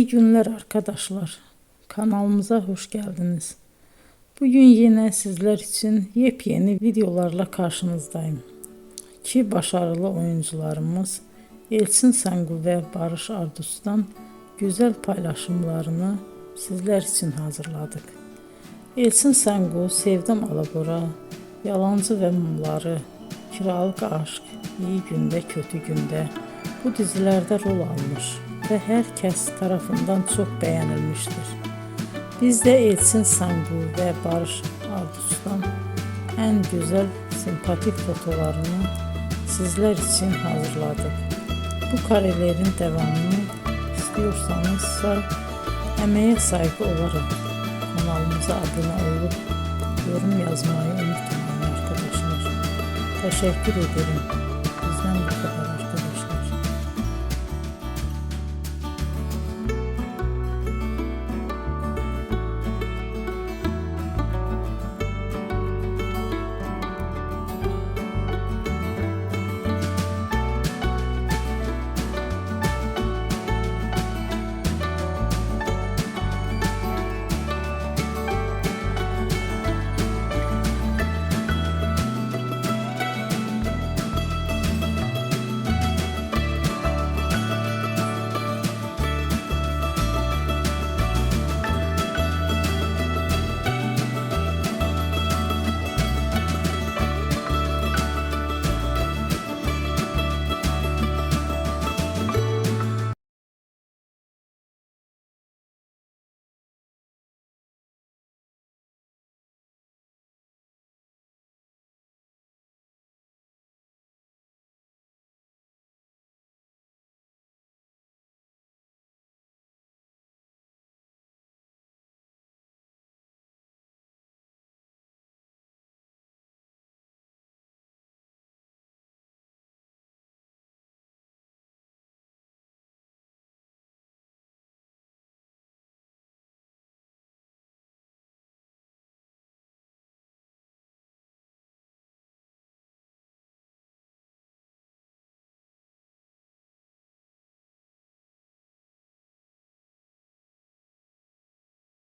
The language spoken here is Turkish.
İyi günler arkadaşlar. Kanalımıza hoş geldiniz. Bugün yine sizler için yepyeni videolarla karşınızdayım. İki başarılı oyuncularımız Elçin Sangu ve Barış Ardus'tan güzel paylaşımlarını sizler için hazırladık. Elçin Sangu, Sevdim Alabora, Yalancı ve Mumları, Kiralık Aşk, İyi Günde Kötü Günde bu dizilerde rol almış ve herkes tarafından çok beğenilmiştir. Biz de Elçin Sangu ve Barış Ardus'tan en güzel sempatik fotolarını sizler için hazırladık. Bu karelerin devamını istiyorsanızsa emeğe saygı olarak kanalımıza abone olup yorum yazmayı unutmayın arkadaşlar. Teşekkür ederim.